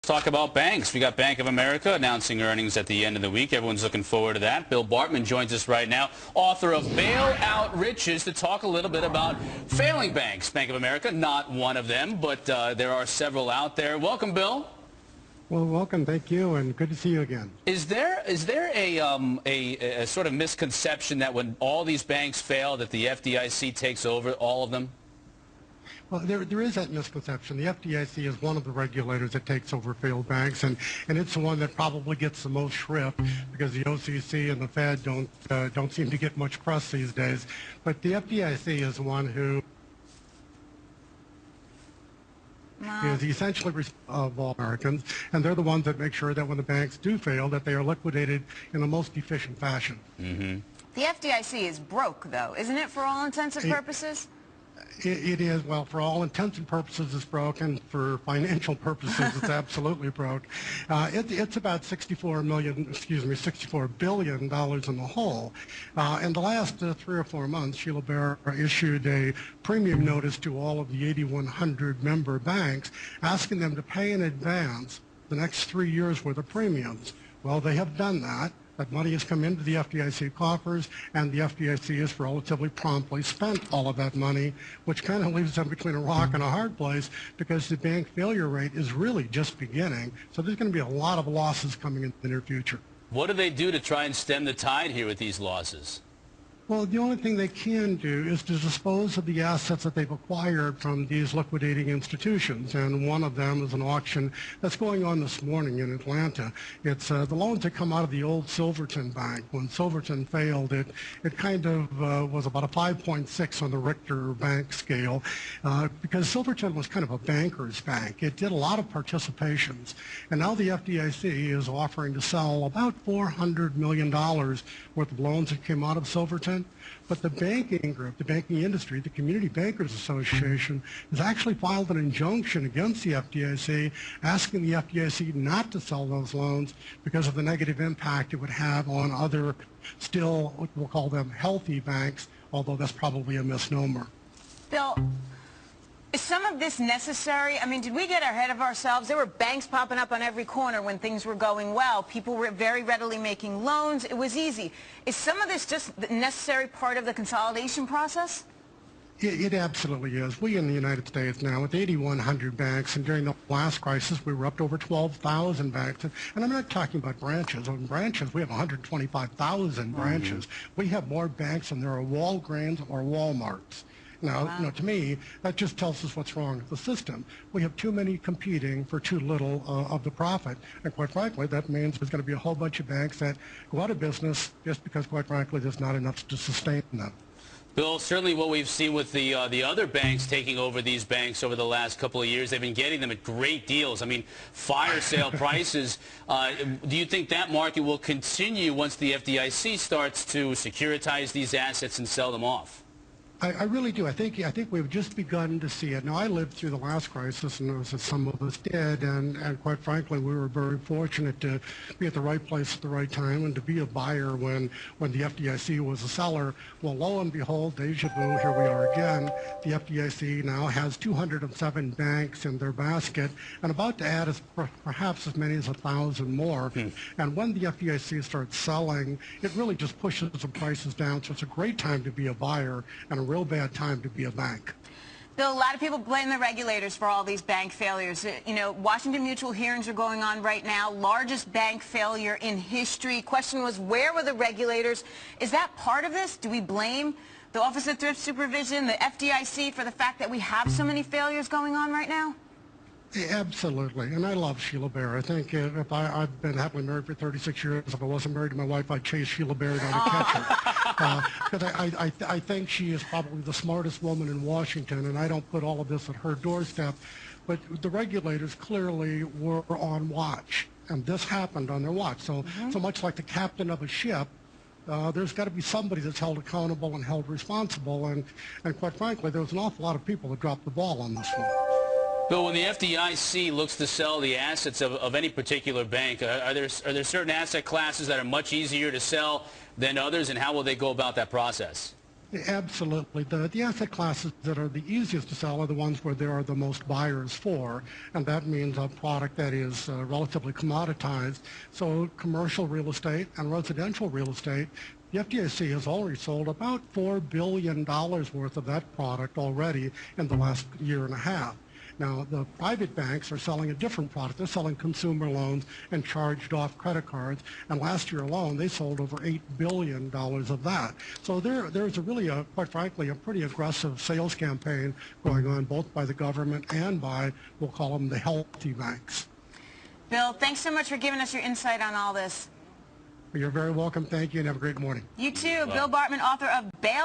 Talk about banks. We got Bank of America announcing earnings at the end of the week. Everyone's looking forward to that. Bill Bartmann joins us right now, author of Bailout Riches, to talk a little bit about failing banks. Bank of America, not one of them, but there are several out there. Welcome, Bill. Well, welcome. Thank you, and good to see you again. Is there a sort of misconception that when all these banks fail, that the FDIC takes over all of them? Well, there is that misconception. The FDIC is one of the regulators that takes over failed banks, and it's the one that probably gets the most shrift because the OCC and the Fed don't seem to get much press these days. But the FDIC is the one who is essentially of all Americans, and they're the ones that make sure that when the banks do fail, that they are liquidated in the most efficient fashion. The FDIC is broke, though, isn't it, for all intents and purposes? It is. Well, for all intents and purposes, it's broken. For financial purposes, it's absolutely broke. It's about $64 billion in the hole. In the last 3 or 4 months, Sheila Bair issued a premium notice to all of the 8,100 member banks, asking them to pay in advance the next 3 years worth of premiums. Well, they have done that. That money has come into the FDIC coffers, and the FDIC has relatively promptly spent all of that money, which kind of leaves them between a rock and a hard place because the bank failure rate is really just beginning. So there's going to be a lot of losses coming in the near future. What do they do to try and stem the tide here with these losses? Well, the only thing they can do is to dispose of the assets that they've acquired from these liquidating institutions, and one of them is an auction that's going on this morning in Atlanta. It's the loans that come out of the old Silverton Bank. When Silverton failed, it kind of was about a 5.6 on the Richter bank scale because Silverton was kind of a banker's bank. It did a lot of participations, and now the FDIC is offering to sell about $400 million worth of loans that came out of Silverton. But the banking group, the banking industry, the Community Bankers Association, has actually filed an injunction against the FDIC, asking the FDIC not to sell those loans because of the negative impact it would have on other, still, we'll call them healthy banks, although that's probably a misnomer. Bill, is some of this necessary? I mean, did we get ahead of ourselves? There were banks popping up on every corner when things were going well. People were very readily making loans. It was easy. Is some of this just the necessary part of the consolidation process? It absolutely is. We in the United States now, with 8,100 banks, and during the last crisis, we were up to over 12,000 banks. And I'm not talking about branches. On branches, we have 125,000 branches. We have more banks than there are Walgreens or Walmarts. Now, Wow. To me, that just tells us what's wrong with the system. We have too many competing for too little of the profit. And quite frankly, that means there's going to be a whole bunch of banks that go out of business just because, quite frankly, there's not enough to sustain them. Bill, certainly what we've seen with the other banks taking over these banks over the last couple of years, they've been getting them at great deals. I mean, fire sale prices. Do you think that market will continue once the FDIC starts to securitize these assets and sell them off? I really do. I think we've just begun to see it. Now, I lived through the last crisis, and as some of us did, and quite frankly, we were very fortunate to be at the right place at the right time and to be a buyer when the FDIC was a seller. Well, lo and behold, deja vu, here we are again. The FDIC now has 207 banks in their basket and about to add perhaps as many as 1,000 more. And when the FDIC starts selling, it really just pushes the prices down. So it's a great time to be a buyer and a real bad time to be a bank. Bill, a lot of people blame the regulators for all these bank failures. You know, Washington Mutual hearings are going on right now. Largest bank failure in history. Question was, where were the regulators? Is that part of this? Do we blame the Office of Thrift Supervision, the FDIC, for the fact that we have so many failures going on right now? Absolutely, and I love Sheila Bair. I think if I've been happily married for 36 years. If I wasn't married to my wife, I'd chase Sheila Bair down to catch her. Because I think she is probably the smartest woman in Washington, and I don't put all of this at her doorstep. But the regulators clearly were on watch, and this happened on their watch. So much like the captain of a ship, there's got to be somebody that's held accountable and held responsible, and quite frankly, there was an awful lot of people that dropped the ball on this one. Bill, when the FDIC looks to sell the assets of any particular bank, are there certain asset classes that are much easier to sell than others, and how will they go about that process? Absolutely. The asset classes that are the easiest to sell are the ones where there are the most buyers for, and that means a product that is relatively commoditized. So commercial real estate and residential real estate, the FDIC has already sold about $4 billion worth of that product already in the last year and a half. Now, the private banks are selling a different product. They're selling consumer loans and charged-off credit cards. And last year alone, they sold over $8 billion of that. So there's quite frankly, a pretty aggressive sales campaign going on, both by the government and by, we'll call them, the healthy banks. Bill, thanks so much for giving us your insight on all this. You're very welcome. Thank you, and have a great morning. You too. Bill Bartmann, author of Bail